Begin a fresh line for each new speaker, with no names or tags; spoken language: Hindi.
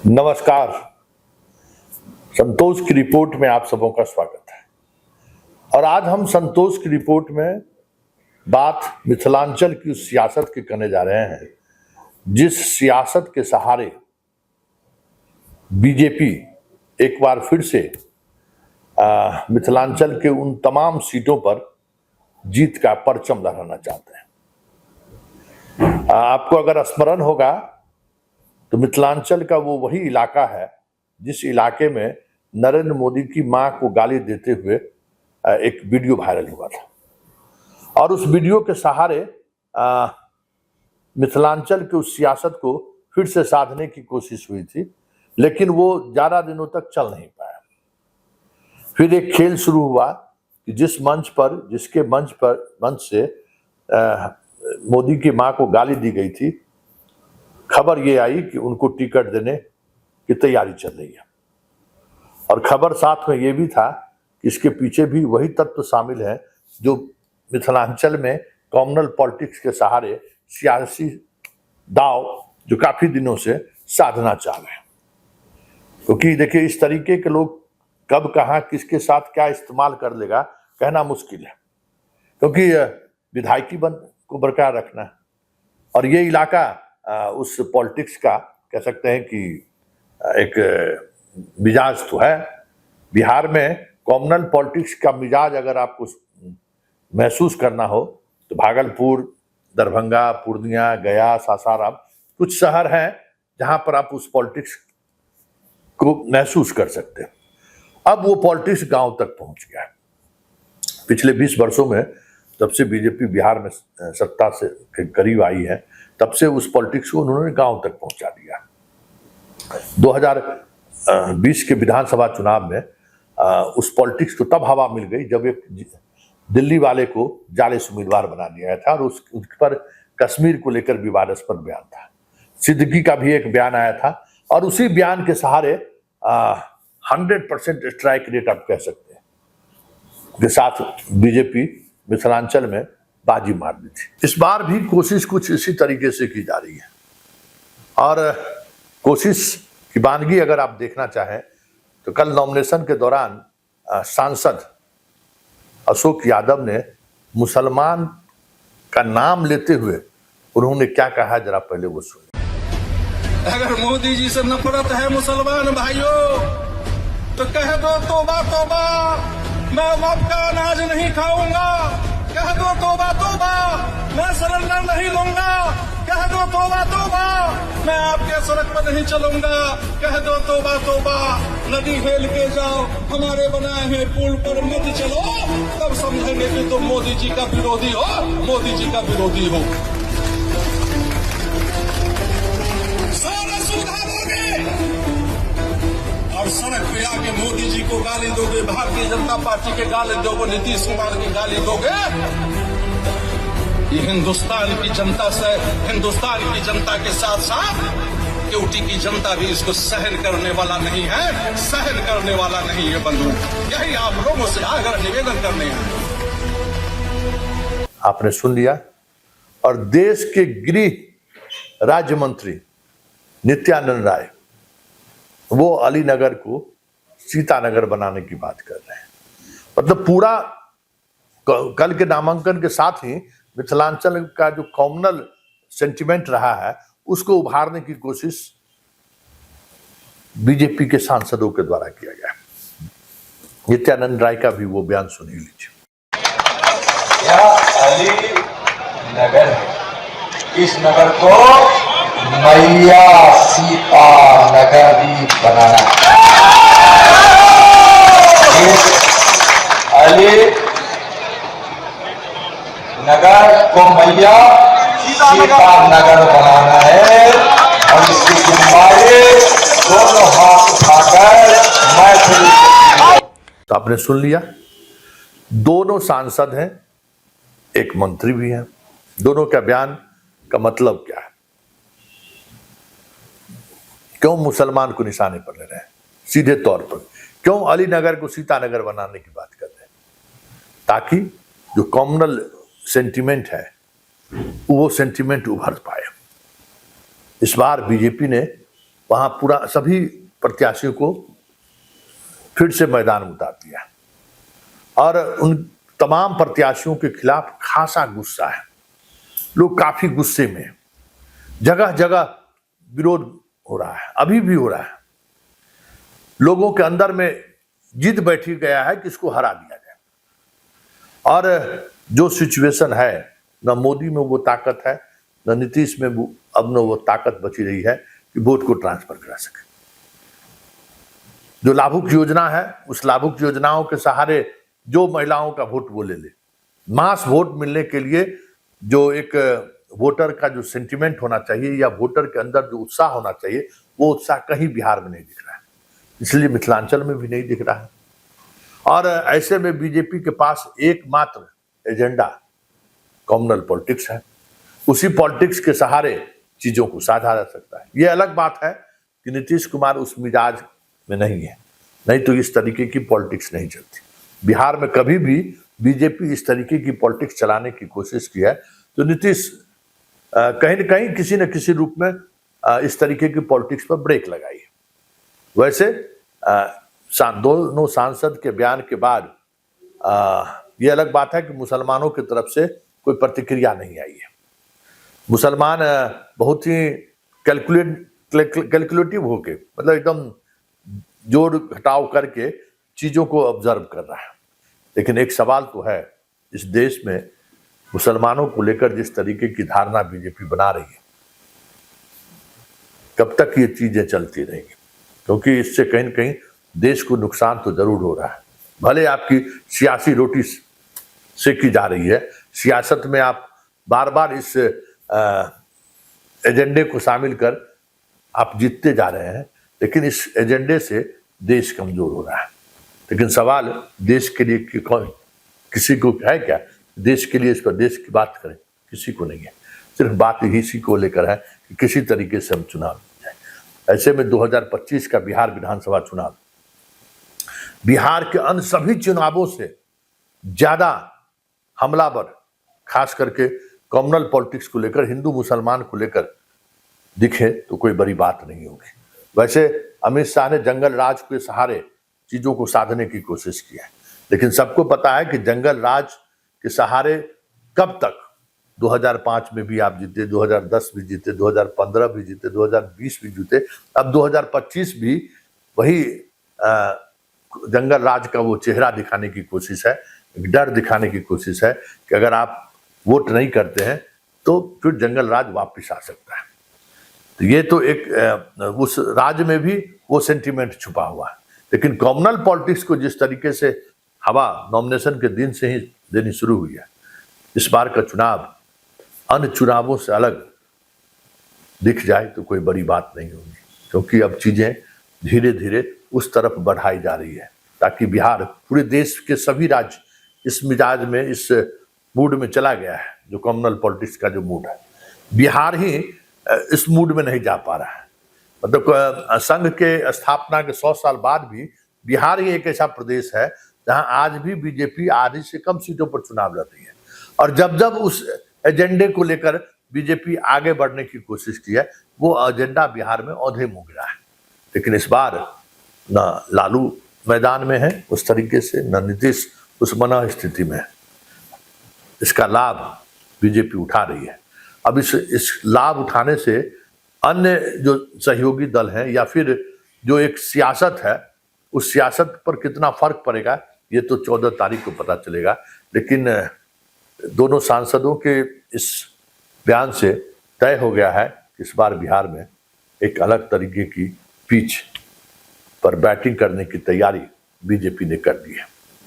नमस्कार। संतोष की रिपोर्ट में आप सबों का स्वागत है। और आज हम संतोष की रिपोर्ट में बात मिथिलांचल की उस सियासत की करने जा रहे हैं जिस सियासत के सहारे बीजेपी एक बार फिर से मिथिलांचल के उन तमाम सीटों पर जीत का परचम लहराना चाहते हैं। आपको अगर स्मरण होगा तो मिथिलांचल का वो वही इलाका है जिस इलाके में नरेंद्र मोदी की मां को गाली देते हुए एक वीडियो वायरल हुआ था। और उस वीडियो के सहारे मिथिलांचल के उस सियासत को फिर से साधने की कोशिश हुई थी, लेकिन वो ज्यादा दिनों तक चल नहीं पाया। फिर एक खेल शुरू हुआ कि जिसके मंच से मोदी की मां को गाली दी गई थी, खबर ये आई कि उनको टिकट देने की तैयारी चल रही है। और खबर साथ में ये भी था कि इसके पीछे भी वही तत्व शामिल है जो मिथिलांचल में कॉमनल पॉलिटिक्स के सहारे सियासी दाव जो काफी दिनों से साधना चाह रहे हैं। क्योंकि देखिए, इस तरीके के लोग कब कहां किसके साथ क्या इस्तेमाल कर लेगा कहना मुश्किल है, क्योंकि विधायकी को बरकरार रखना है। और ये इलाका उस पॉलिटिक्स का कह सकते हैं कि एक मिजाज तो है। बिहार में कॉमनल पॉलिटिक्स का मिजाज अगर आपको महसूस करना हो तो भागलपुर, दरभंगा, पूर्णिया, गया, सासाराम कुछ शहर हैं जहां पर आप उस पॉलिटिक्स को महसूस कर सकते हैं। अब वो पॉलिटिक्स गांव तक पहुंच गया है। पिछले 20 वर्षों में जब से बीजेपी बिहार में सत्ता से करीब आई है, तब से उस पॉलिटिक्स को उन्होंने गांव तक पहुंचा दिया। 2020 के विधानसभा चुनाव में उस पॉलिटिक्स को तब हवा मिल गई जब एक दिल्ली वाले को जालिस उम्मीदवार बना दिया गया था और उस पर कश्मीर को लेकर विवादास्पद बयान था। सिद्दीकी का भी एक बयान आया था और उसी बयान के सहारे 100% स्ट्राइक रेट आप कह सकते हैं के साथ बीजेपी मिथिलांचल में बाजी मार दी थी। इस बार भी कोशिश कुछ इसी तरीके से की जा रही है। और कोशिश की वानगी अगर आप देखना चाहें तो कल नॉमिनेशन के दौरान सांसद अशोक यादव ने मुसलमान का नाम लेते हुए उन्होंने क्या कहा, जरा पहले वो सुनिए।
अगर मोदी जी से नफरत है मुसलमान भाइयों तो कह दो तौबा तौबा, मैं मौत का अनाज नहीं खाऊंगा। कह दो तौबा तौबा, मैं सिलेंडर नहीं लूंगा। कह दो तौबा तौबा, मैं आपके सड़क पर नहीं चलूंगा। कह दो तौबा तौबा, नदी हेल के जाओ, हमारे बनाए हैं पुल पर मत चलो। तब समझेंगे कि तुम मोदी जी का विरोधी हो, मोदी जी का विरोधी हो। सारा सुधारोगे और सड़क पे आके मोदी जी को गाली दोगे, भारतीय जनता पार्टी के गाली दोगे, नीतीश कुमार की गाली दोगे। ये हिंदुस्तान की जनता से, हिंदुस्तान की जनता के साथ साथ यूटी की जनता भी इसको सहन करने वाला नहीं है, सहन करने वाला नहीं है बंधु। यही आप लोगों से आग्रह निवेदन करने हैं।
आपने सुन लिया। और देश के गृह राज्य मंत्री नित्यानंद राय वो अलीनगर को सीतानगर बनाने की बात कर रहे हैं। मतलब पूरा कल के नामांकन के साथ ही मिथिलांचल का जो कॉमनल सेंटिमेंट रहा है उसको उभारने की कोशिश बीजेपी के सांसदों के द्वारा किया गया। नित्यानंद राय का भी वो बयान सुन ही लीजिए।
यह अलीनगर है, इस नगर को मैया सीता नगर भी बनाना है। अली नगर को मैया सीता नगर बनाना है और इसकी जिम्मेदारी दोनों हाथ उठाकर मैं।
तो आपने सुन लिया, दोनों सांसद हैं, एक मंत्री भी हैं। दोनों का बयान का मतलब क्या है? क्यों मुसलमान को निशाने पर ले रहे हैं? सीधे तौर पर क्यों अलीनगर को सीतानगर बनाने की बात कर रहे हैं? ताकि जो कॉमनल सेंटिमेंट है वो सेंटिमेंट उभर पाए। इस बार बीजेपी ने वहां पूरा सभी प्रत्याशियों को फिर से मैदान में उतार दिया और उन तमाम प्रत्याशियों के खिलाफ खासा गुस्सा है। लोग काफी गुस्से में, जगह जगह विरोध हो रहा है, अभी भी हो रहा है। लोगों के अंदर में जिद बैठी गया है कि इसको हरा दिया जाए। और जो सिचुएशन है, न मोदी में वो ताकत है, न नीतीश में अब न वो ताकत बची रही है कि वोट को ट्रांसफर करा सके। जो लाभुक योजना है, उस लाभुक योजनाओं के सहारे जो महिलाओं का वोट वो ले ले। मास वोट मिलने के लिए जो एक वोटर का जो सेंटिमेंट होना चाहिए या वोटर के अंदर जो उत्साह होना चाहिए, वो उत्साह कहीं बिहार में नहीं दिख रहा है, इसलिए मिथिलांचल में भी नहीं दिख रहा है। और ऐसे में बीजेपी के पास एकमात्र एजेंडा कम्युनल पॉलिटिक्स है। उसी पॉलिटिक्स के सहारे चीजों को साधा जा सकता है। यह अलग बात है कि नीतीश कुमार उस मिजाज में नहीं है, नहीं तो इस तरीके की पॉलिटिक्स नहीं चलती। बिहार में कभी भी बीजेपी इस तरीके की पॉलिटिक्स चलाने की कोशिश की है तो नीतीश कहीं न कहीं किसी न किसी रूप में इस तरीके की पॉलिटिक्स पर ब्रेक लगाई है। वैसे दोनों सांसद के बयान के बाद ये अलग बात है कि मुसलमानों की तरफ से कोई प्रतिक्रिया नहीं आई है। मुसलमान बहुत ही कैलकुलेटिव होके, मतलब एकदम जोड़ घटाव करके चीजों को ऑब्जर्व कर रहा है। लेकिन एक सवाल तो है, इस देश में मुसलमानों को लेकर जिस तरीके की धारणा बीजेपी बना रही है, कब तक ये चीजें चलती रहेंगी? क्योंकि इससे कहीं न कहीं देश को नुकसान तो जरूर हो रहा है। भले आपकी सियासी रोटी सेकी जा रही है, सियासत में आप बार बार इस एजेंडे को शामिल कर आप जीतते जा रहे हैं, लेकिन इस एजेंडे से देश कमजोर हो रहा है। लेकिन सवाल देश के लिए किसी को है क्या? देश के लिए इस पर देश की बात करें, किसी को नहीं है। सिर्फ बात इसी को लेकर है कि किसी तरीके से हम चुनाव जाए। ऐसे में 2025 का बिहार विधानसभा चुनाव बिहार के अन्य सभी चुनावों से ज्यादा हमलावर, खास करके कम्युनल पॉलिटिक्स को लेकर, हिंदू मुसलमान को लेकर दिखे तो कोई बड़ी बात नहीं होगी। वैसे अमित शाह ने जंगल राज के सहारे चीजों को साधने की कोशिश की है, लेकिन सबको पता है कि जंगल राज के सहारे कब तक, 2005 में भी आप जीते, 2010 भी जीते, 2015 भी जीते, 2020 भी जीते, अब 2025 भी वही जंगल राज का वो चेहरा दिखाने की कोशिश है, एक डर दिखाने की कोशिश है कि अगर आप वोट नहीं करते हैं तो फिर जंगल राज वापस आ सकता है। तो ये तो एक उस राज्य में भी वो सेंटीमेंट छुपा हुआ है। लेकिन कम्युनल पॉलिटिक्स को जिस तरीके से हवा नॉमिनेशन के दिन से ही देनी शुरू हुई है, इस बार का चुनाव अन्य चुनावों से अलग दिख जाए तो कोई बड़ी बात नहीं होगी, क्योंकि अब चीजें धीरे धीरे उस तरफ बढ़ाई जा रही है ताकि बिहार, पूरे देश के सभी राज्य इस मिजाज में, इस मूड में चला गया है, जो कम्युनल पॉलिटिक्स का जो मूड है। बिहार ही इस मूड में नहीं जा पा रहा है। मतलब संघ के स्थापना के 100 साल बाद भी बिहार ही एक ऐसा प्रदेश है जहां आज भी बीजेपी आधी से कम सीटों पर चुनाव लड़ रही है। और जब जब उस एजेंडे को लेकर बीजेपी आगे बढ़ने की कोशिश की है, वो एजेंडा बिहार में औंधे मुँह गिरा है। लेकिन इस बार न लालू मैदान में है उस तरीके से, न नीतीश उस मना स्थिति में है। इसका लाभ बीजेपी उठा रही है। अब इस लाभ उठाने से अन्य जो सहयोगी दल हैं या फिर जो एक सियासत है, उस सियासत पर कितना फर्क पड़ेगा ये तो 14 तारीख को पता चलेगा। लेकिन दोनों सांसदों के इस बयान से तय हो गया है कि इस बार बिहार में एक अलग तरीके की पिच पर बैटिंग करने की तैयारी बीजेपी ने कर दी है।